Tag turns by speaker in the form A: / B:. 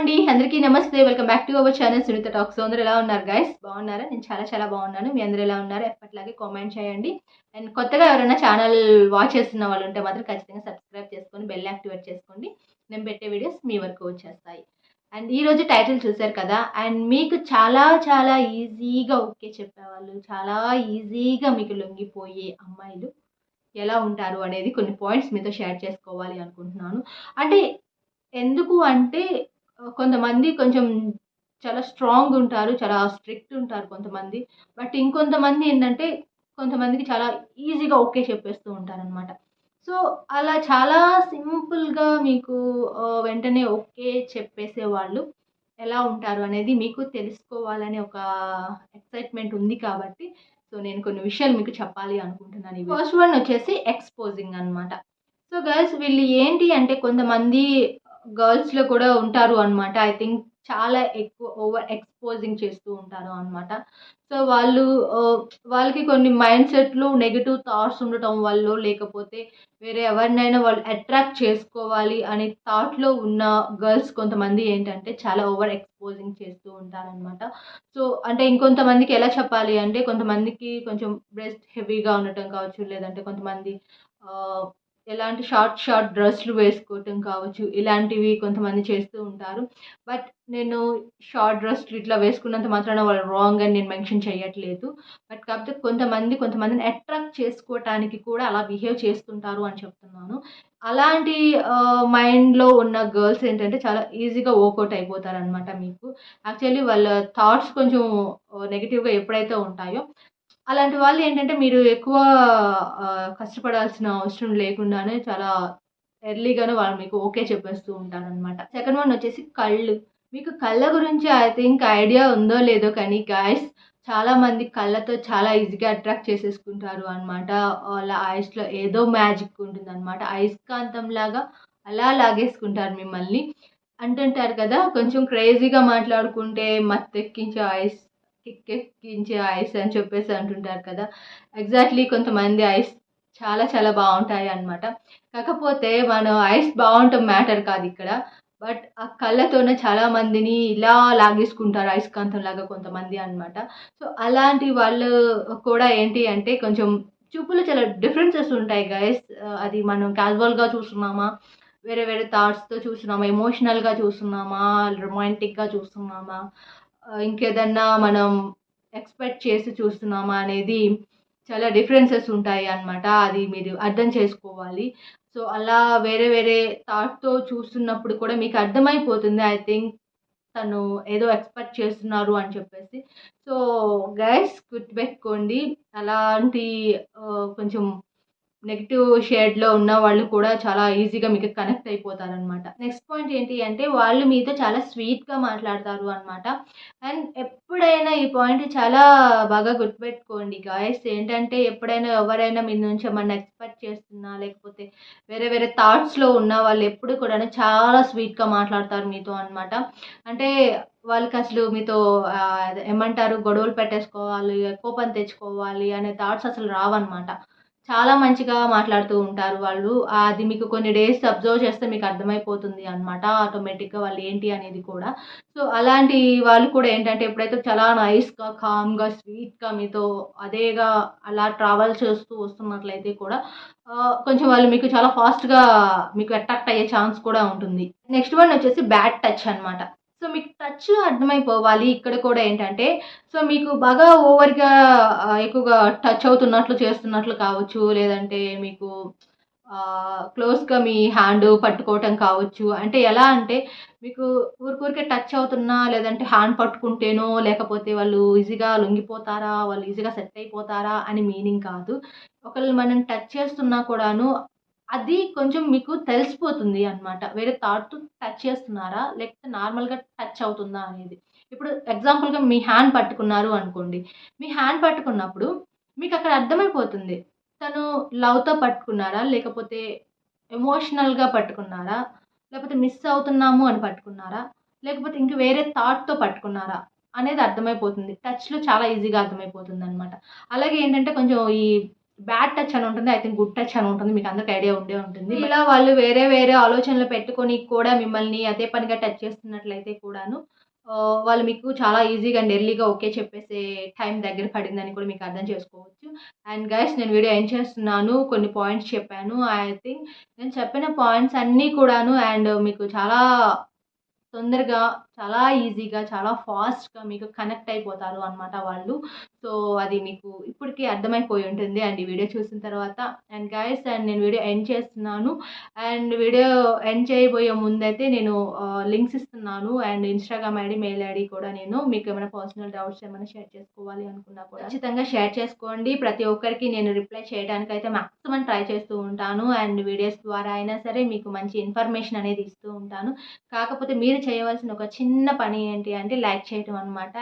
A: అండి అందరికీ నమస్తే. Welcome back to our channel Sunitha talks. అందరూ ఎలా ఉన్నారు గైస్? బాగున్నారా? నేను చాలా చాలా బాగున్నాను. మీ అందరూ ఎలా ఉన్నారు? ఎప్పటిలాగే కామెంట్ చేయండి. అండ్ కొత్తగా ఎవరైనా ఛానల్ వాచ్ చేస్తున్న వాళ్ళు ఉంటే మాత్రం ఖచ్చితంగా సబ్స్క్రైబ్ చేసుకొని బెల్ యాక్టివేట్ చేసుకోండి. నేను పెట్టే వీడియోస్ మీ వరకు వచ్చేస్తాయి. అండ్ ఈరోజు టైటిల్ చూశారు కదా, అండ్ మీకు చాలా చాలా ఈజీగా ఓకే చెప్పేవాళ్ళు, చాలా ఈజీగా మీకు లొంగిపోయే అమ్మాయిలు ఎలా ఉంటారు అనేది కొన్ని పాయింట్స్ మీతో షేర్ చేసుకోవాలి అనుకుంటున్నాను. అంటే ఎందుకు అంటే కొంతమంది కొంచెం చాలా స్ట్రాంగ్ ఉంటారు. చాలా స్ట్రిక్ట్ ఉంటారు కొంతమంది. బట్ ఇంకొంతమంది ఏంటంటే కొంతమందికి చాలా ఈజీగా ఓకే చెప్పేస్తూ ఉంటారనమాట. సో, అలా చాలా సింపుల్‌గా మీకు వెంటనే ఓకే చెప్పేసేవాళ్ళు ఎలా ఉంటారు అనేది మీకు తెలుసుకోవాలనే ఒక ఎక్సైట్‌మెంట్ ఉంది కాబట్టి, సో, నేను కొన్ని విషయాలు మీకు చెప్పాలి అనుకుంటున్నాను. ఫస్ట్ వన్ వచ్చేసి ఎక్స్‌పోజింగ్ అనమాట. సో, గర్ల్స్ వీళ్ళు ఏంటి అంటే కొంతమంది గర్ల్స్‌లో కూడా ఉంటారు అనమాట. ఐ థింక్ చాలా ఎక్కువ ఓవర్ ఎక్స్‌పోజింగ్ చేస్తూ ఉంటారు అనమాట. సో, వాళ్ళకి కొన్ని మైండ్ సెట్‌లు నెగెటివ్ థాట్స్ ఉండటం వల్లో, లేకపోతే వేరే ఎవరినైనా వాళ్ళు అట్రాక్ట్ చేసుకోవాలి అనే థాట్‌లో ఉన్న గర్ల్స్ కొంతమంది ఏంటంటే చాలా ఓవర్ ఎక్స్‌పోజింగ్ చేస్తూ ఉంటారనమాట. సో, అంటే ఇంకొంతమందికి ఎలా చెప్పాలి అంటే కొంతమందికి కొంచెం బ్రెస్ట్ హెవీగా ఉండటం కావచ్చు, లేదంటే కొంతమంది ఆహ్ ఎలాంటి షార్ట్ డ్రెస్‌లు వేసుకోవటం కావచ్చు, ఇలాంటివి కొంతమంది చేస్తూ ఉంటారు. బట్ నేను షార్ట్ డ్రెస్‌లు ఇట్లా వేసుకున్నంత మాత్రాన వాళ్ళు రాంగ్ అని నేను మెన్షన్ చేయట్లేదు. బట్ కాకపోతే కొంతమందిని అట్రాక్ట్ చేసుకోవటానికి కూడా అలా బిహేవ్ చేస్తుంటారు అని చెప్తున్నాను. అలాంటి మైండ్‌లో ఉన్న గర్ల్స్ ఏంటంటే చాలా ఈజీగా వర్కౌట్ అయిపోతారనమాట మీకు. యాక్చువల్లీ వాళ్ళ థాట్స్ కొంచెం నెగెటివ్‌గా ఎప్పుడైతే ఉంటాయో అలాంటి వాళ్ళు ఏంటంటే మీరు ఎక్కువ కష్టపడాల్సిన అవసరం లేకుండానే చాలా ఎర్లీగానే వాళ్ళు మీకు ఓకే చెప్పేస్తూ ఉంటారనమాట. సెకండ్ వన్ వచ్చేసి కళ్ళు. మీకు కళ్ళ గురించి ఐ థింక్ ఐడియా ఉందో లేదో కానీ గాయ్స్ చాలామంది కళ్ళతో చాలా ఈజీగా అట్రాక్ట్ చేసేసుకుంటారు అనమాట. వాళ్ళ ఐస్‌లో ఏదో మ్యాజిక్ ఉంటుందనమాట. అయస్కాంతంలాగా అలా లాగేసుకుంటారు మిమ్మల్ని. అంటుంటారు కదా, కొంచెం క్రేజీగా మాట్లాడుకుంటే మత్తెక్కించే ఐస్, కిక్కెక్కించే ఐస్ అని చెప్పేసి అంటుంటారు కదా! ఎగ్జాక్ట్‌లీ కొంతమంది ఐస్ చాలా చాలా బావుంటాయి అనమాట. కాకపోతే మనం ఐస్ బావుంటం మ్యాటర్ కాదిక్కడ. బట్ ఆ కళ్ళతోనే చాలా మందిని ఇలా లాగేసుకుంటారు అయస్కాంతంలాగా కొంతమంది అనమాట. సో, అలాంటి వాళ్ళు కూడా ఏంటి అంటే కొంచెం చూపులో చాలా డిఫరెన్సెస్ ఉంటాయి గైస్. అది మనం క్యాజువల్‌గా చూస్తున్నామా, వేరే వేరే థాట్స్‌తో చూస్తున్నామా, ఎమోషనల్‌గా చూస్తున్నామా, రొమాంటిక్‌గా చూస్తున్నామా, ఇంకేదన్నా మనం ఎక్స్‌పెక్ట్ చేసి చూస్తున్నామా అనేది చాలా డిఫరెన్సెస్ ఉంటాయి అన్నమాట. అది మీరు అర్థం చేసుకోవాలి. సో, అలా వేరే వేరే థాట్‌తో చూస్తున్నప్పుడు కూడా మీకు అర్థమైపోతుంది. ఐ థింక్ తను ఏదో ఎక్స్‌పెక్ట్ చేస్తున్నారు అని చెప్పేసి. సో, గైస్ గుర్తుపెట్టుకోండి. అలాంటి కొంచెం నెగెటివ్ షేడ్‌లో ఉన్న వాళ్ళు కూడా చాలా ఈజీగా మీకు కనెక్ట్ అయిపోతారనమాట. నెక్స్ట్ పాయింట్ ఏంటి అంటే వాళ్ళు మీతో చాలా స్వీట్‌గా మాట్లాడతారు అనమాట. అండ్ ఎప్పుడైనా ఈ పాయింట్ చాలా బాగా గుర్తుపెట్టుకోండి గాయ్స్. ఏంటంటే ఎప్పుడైనా ఎవరైనా మీ నుంచి ఏమన్నా ఎక్స్‌పెక్ట్ చేస్తున్నా, లేకపోతే వేరే వేరే థాట్స్‌లో ఉన్న వాళ్ళు ఎప్పుడు కూడాను చాలా స్వీట్‌గా మాట్లాడతారు మీతో అనమాట. అంటే వాళ్ళకసలు మీతో ఏమంటారు గొడవలు పెట్టేసుకోవాలి, కోపం తెచ్చుకోవాలి అనే థాట్స్ అసలు రావన్నమాట. చాలా మంచిగా మాట్లాడుతూ ఉంటారు వాళ్ళు. అది మీకు కొన్ని డేస్ అబ్జర్వ్ చేస్తే మీకు అర్థమైపోతుంది అనమాట. ఆటోమేటిక్‌గా వాళ్ళు ఏంటి అనేది కూడా. సో, అలాంటి వాళ్ళు కూడా ఏంటంటే ఎప్పుడైతే చాలా నైస్‌గా, కామ్‌గా, స్వీట్‌గా మీతో అదేగా అలా ట్రావెల్ చేస్తూ వస్తున్నట్లయితే కూడా కొంచెం వాళ్ళు మీకు చాలా ఫాస్ట్‌గా మీకు అట్రాక్ట్ అయ్యే ఛాన్స్ కూడా ఉంటుంది. నెక్స్ట్ వన్ వచ్చేసి బ్యాడ్ టచ్ అనమాట. సో, మీకు టచ్ అర్థమైపోవాలి. ఇక్కడ కూడా ఏంటంటే సో, మీకు బాగా ఓవర్‌గా ఎక్కువగా టచ్ అవుతున్నట్లు చేస్తున్నట్లు కావచ్చు. లేదంటే మీకు క్లోజ్‌గా మీ హ్యాండ్ పట్టుకోవటం కావచ్చు. అంటే ఎలా అంటే మీకు ఊరికే టచ్ అవుతున్నా, లేదంటే హ్యాండ్ పట్టుకుంటేనో, లేకపోతే వాళ్ళు ఈజీగా లొంగిపోతారా, వాళ్ళు ఈజీగా సెట్ అయిపోతారా అని మీనింగ్ కాదు. ఒకళ్ళని మనం టచ్ చేస్తున్నా కూడాను అది కొంచెం మీకు తెలిసిపోతుంది అనమాట. వేరే థాట్‌తో టచ్ చేస్తున్నారా? లేకపోతే నార్మల్‌గా టచ్ అవుతుందా అనేది. ఇప్పుడు ఎగ్జాంపుల్‌గా మీ హ్యాండ్ పట్టుకున్నారు అనుకోండి. మీ హ్యాండ్ పట్టుకున్నప్పుడు మీకక్కడ అర్థమైపోతుంది. తను లవ్‌తో పట్టుకున్నారా? లేకపోతే ఎమోషనల్‌గా పట్టుకున్నారా? లేకపోతే మిస్ అవుతున్నాము అని పట్టుకున్నారా? లేకపోతే ఇంక వేరే థాట్‌తో పట్టుకున్నారా? అనేది అర్థమైపోతుంది. టచ్‌లో చాలా ఈజీగా అర్థమైపోతుందనమాట. అలాగే ఏంటంటే కొంచెం ఈ బ్యాడ్ టచ్ అని ఉంటుంది, ఐ థింక్ గుడ్ టచ్ అని ఉంటుంది, మీకు అందరికి ఐడియా ఉండే ఉంటుంది. ఇలా వాళ్ళు వేరే వేరే ఆలోచనలు పెట్టుకొని కూడా మిమ్మల్ని అదే పనిగా టచ్ చేస్తున్నట్లయితే కూడాను వాళ్ళు మీకు చాలా ఈజీగా అండ్ ఎర్లీగా ఓకే చెప్పేసే టైం దగ్గర పడిందని కూడా మీకు అర్థం చేసుకోవచ్చు. అండ్ గైస్ నేను వీడియో ఎండ్ చేస్తున్నాను. కొన్ని పాయింట్స్ చెప్పాను. ఐ థింక్ నేను చెప్పిన పాయింట్స్ అన్నీ కూడాను అండ్ మీకు చాలా తొందరగా, చాలా ఈజీగా, చాలా ఫాస్ట్‌గా మీకు కనెక్ట్ అయిపోతారు అనమాట వాళ్ళు. సో, అది మీకు ఇప్పటికి అర్థమైపోయి ఉంటుంది అండ్ ఈ వీడియో చూసిన తర్వాత. అండ్ గైస్ నేను వీడియో ఎండ్ చేస్తున్నాను. అండ్ వీడియో ఎండ్ చేయబోయే ముందైతే నేను లింక్స్ ఇస్తున్నాను and Instagram ID, mail ID కూడా నేను మీకేమైనా పర్సనల్ డౌట్స్ ఏమైనా షేర్ చేసుకోవాలి అనుకున్నా కూడా ఖచ్చితంగా షేర్ చేసుకోండి. ప్రతి ఒక్కరికి నేను రిప్లై చేయడానికైతే మాక్సిమం ట్రై చేస్తూ ఉంటాను. అండ్ వీడియోస్ ద్వారా అయినా సరే మీకు మంచి ఇన్ఫర్మేషన్ అనేది ఇస్తూ ఉంటాను. కాకపోతే మీరు చేయవలసిన ఒక చిన్న పని ఏంటి అంటే లైక్ చేయటం అనమాట.